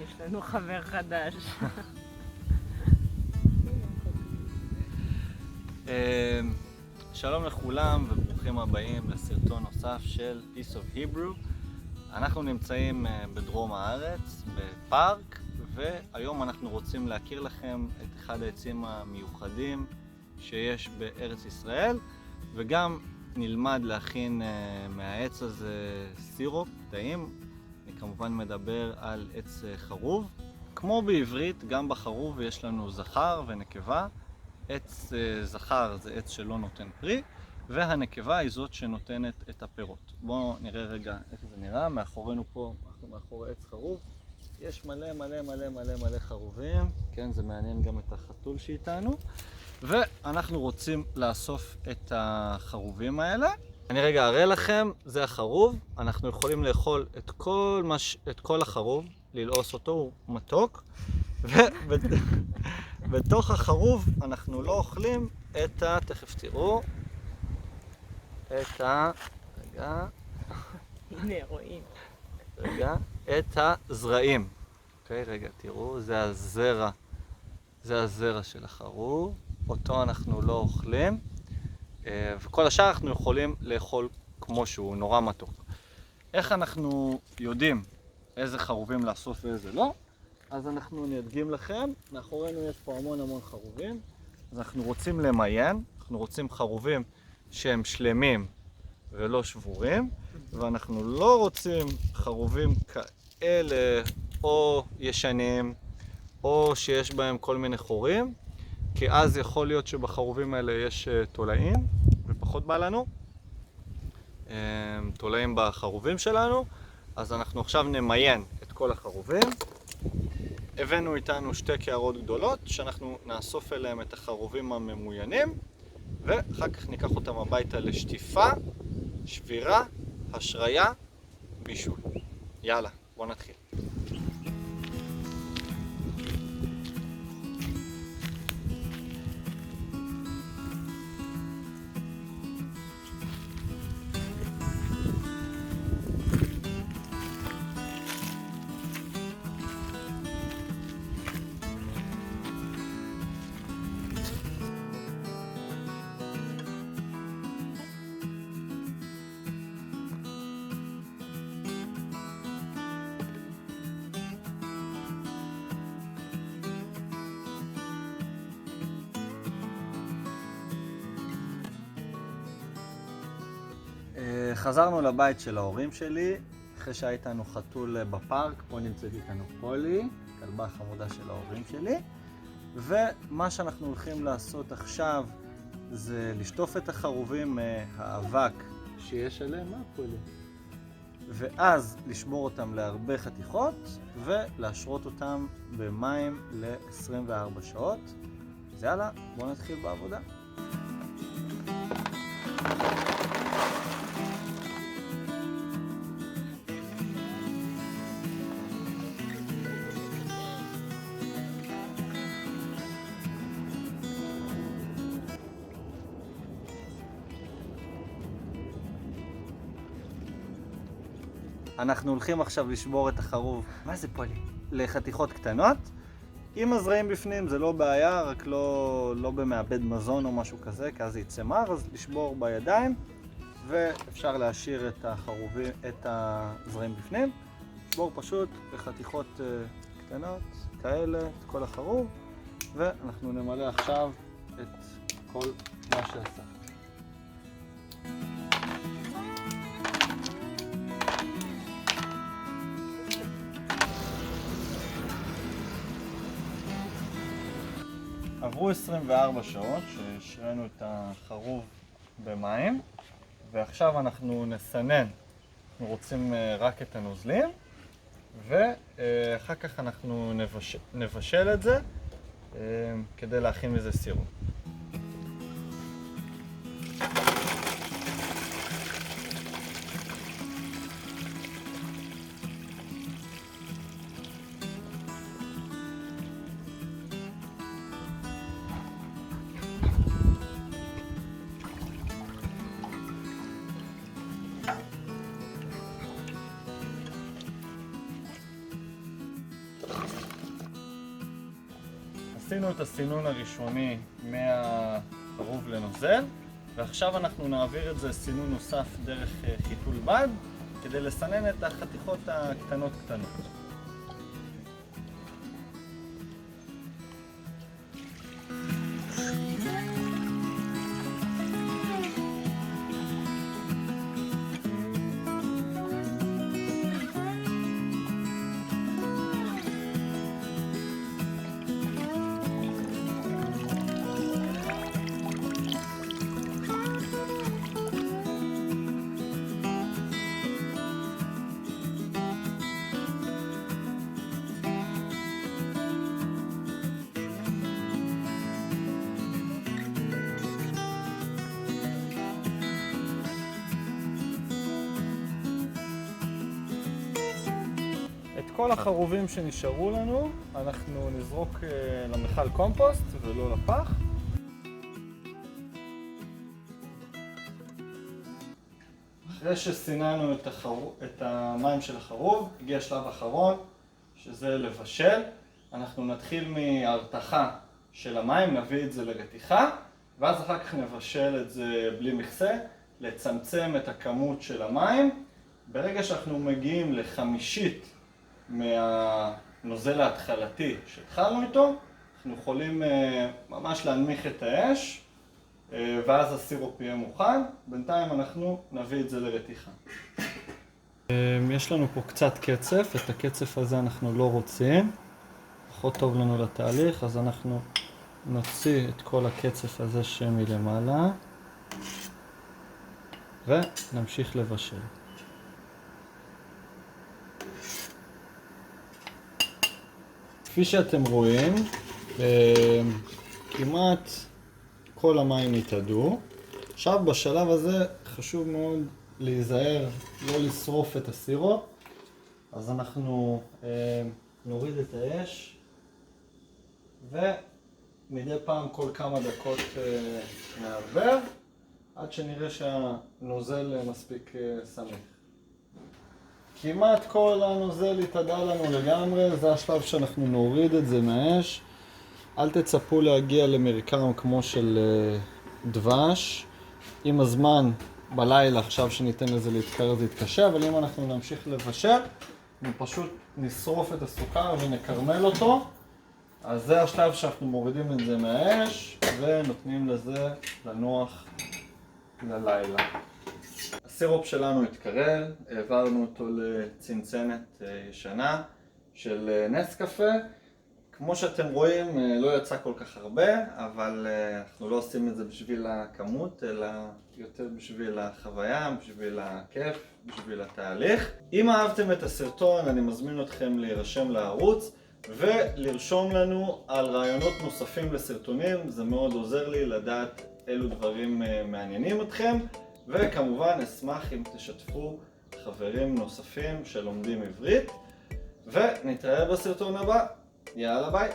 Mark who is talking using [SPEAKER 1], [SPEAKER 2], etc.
[SPEAKER 1] יש לנו חבר חדש.
[SPEAKER 2] שלום לכולם וברוכים הבאים לסרטון נוסף של Piece of Hebrew. אנחנו נמצאים בדרום הארץ, בפארק, והיום אנחנו רוצים להכיר לכם את אחד העצים המיוחדים שיש בארץ ישראל, וגם נלמד להכין מהעץ הזה סירופ טעים. אני כמובן מדבר על עץ חרוב. כמו בעברית, גם בחרוב יש לנו זכר ונקבה. עץ זכר זה עץ שלא נותן פרי, והנקבה היא זאת שנותנת את הפירות. בואו נראה רגע איך זה נראה. מאחורינו פה, אנחנו מאחורי עץ חרוב. יש מלא מלא מלא מלא מלא חרובים. כן, זה מעניין גם את החתול שאיתנו. ואנחנו רוצים לאסוף את החרובים האלה. אני רגע אראה לכם, זה החרוב. אנחנו יכולים לאכול את כל החרוב, ללעוס אותו, הוא מתוק. בתוך החרוב אנחנו לא אוכלים תכף תראו, רגע,
[SPEAKER 1] הנה, רואים.
[SPEAKER 2] את הזרעים. אוקיי, רגע, תראו, זה הזרע של החרוב, אותו אנחנו לא אוכלים, וכל השאר אנחנו יכולים לאכול כמו שהוא, נורא מתוק. איך אנחנו יודעים איזה חרובים לאסוף ואיזה לא? אז אני אדגים לכם, מאחורינו יש פה המון חרובים, אז אנחנו רוצים למיין, אנחנו רוצים חרובים שהם שלמים ולא שבורים, ואנחנו לא רוצים חרובים כאלה או ישנים, או שיש בהם כל מיני חורים, כי אז יכול להיות שבחרובים האלה יש תולעים, ופחות בא לנו תולעים בחרובים שלנו. אז אנחנו עכשיו נמיין את כל החרובים. הבאנו איתנו שתי קערות גדולות שאנחנו נאסוף אליהם את החרובים הממוינים, ואחר כך ניקח אותם הביתה לשטיפה, שבירה, השריה, בישול. יאללה, בוא נתחיל. חזרנו לבית של ההורים שלי, אחרי שהיה איתנו חתול בפארק. פה נמצאת איתנו פולי, כלבה חמודה של ההורים שלי. ומה שאנחנו הולכים לעשות עכשיו זה לשטוף את החרובים מהאבק שיש עליהם, פולי? ואז לשמור אותם להרבה חתיכות ולהשרות אותם במים ל-24 שעות. אז יאללה, בואו נתחיל בעבודה. אנחנו הולכים עכשיו לשבור את החרוב, מה זה פולי? לחתיכות קטנות. עם הזרעים בפנים זה לא בעיה, רק לא במעבד מזון או משהו כזה, כי אז זה יצא מר, אז לשבור בידיים, ואפשר להשאיר את הזרעים בפנים. לשבור פשוט לחתיכות קטנות, כאלה, את כל החרוב, ואנחנו נמלא עכשיו את כל מה שעשה. עברו 24 שעות שהשרינו את החרוב במים, ועכשיו אנחנו נסנן. אנחנו רוצים רק את הנוזלים, ואחר כך אנחנו נבשל את זה כדי להכין מזה סירופ. עשינו את הסינון הראשוני מהחרוב לנוזל, ועכשיו אנחנו נעביר את זה סינון נוסף דרך חיתול בד, כדי לסנן את החתיכות הקטנות קטנות. את כל החרובים שנשארו לנו אנחנו נזרוק למכל קומפוסט ולא לפח. אחרי שסיננו את המים של החרוב, הגיע השלב האחרון, שזה לבשל. אנחנו נתחיל מהרתחה של המים, נביא את זה לרתיחה, ואז אחר כך נבשל את זה בלי מכסה, לצמצם את הכמות של המים. ברגע שאנחנו מגיעים לחמישית מהנוזל ההתחלתי שהתחלנו איתו, אנחנו יכולים ממש להנמיך את האש, ואז הסירופ יהיה מוכן. בינתיים אנחנו נביא את זה לרתיחה. יש לנו פה קצת קצף, את הקצף הזה אנחנו לא רוצים, פחות טוב לנו לתהליך, אז אנחנו נוציא את כל הקצף הזה שמלמעלה ונמשיך לבשל. כפי שאתם רואים, כמעט כל המים התאדו. עכשיו בשלב הזה חשוב מאוד להיזהר לא לשרוף את הסירופ, אז אנחנו נוריד את האש ומדי פעם כל כמה דקות נעבר עד שנראה שהנוזל מספיק סמיך. כמעט כל הנוזל התאדה לנו לגמרי, זה השלב שאנחנו נוריד את זה מהאש. אל תצפו להגיע למרקם כמו של דבש. עם הזמן בלילה, עכשיו שניתן לזה להתקרר זה יתקשה, אבל אם אנחנו נמשיך לבשל, פשוט נשרוף את הסוכר ונקרמל אותו. אז זה השלב שאנחנו מורידים את זה מהאש ונותנים לזה לנוח ללילה. הסירופ שלנו התקרר, העברנו אותו לצנצנת ישנה של נסקפה. כמו שאתם רואים, לא יצא כל כך הרבה, אבל אנחנו לא עושים את זה בשביל הכמות, אלא יותר בשביל החוויה, בשביל הכיף, בשביל התהליך. אם אהבתם את הסרטון, אני מזמין אתכם להירשם לערוץ ולרשום לנו על רעיונות נוספים לסרטונים. זה מאוד עוזר לי לדעת אילו דברים מעניינים אתכם. וכמובן אשמח אם תשתפו חברים נוספים שלומדים עברית, ונתראה בסרטון הבא. יאללה ביי.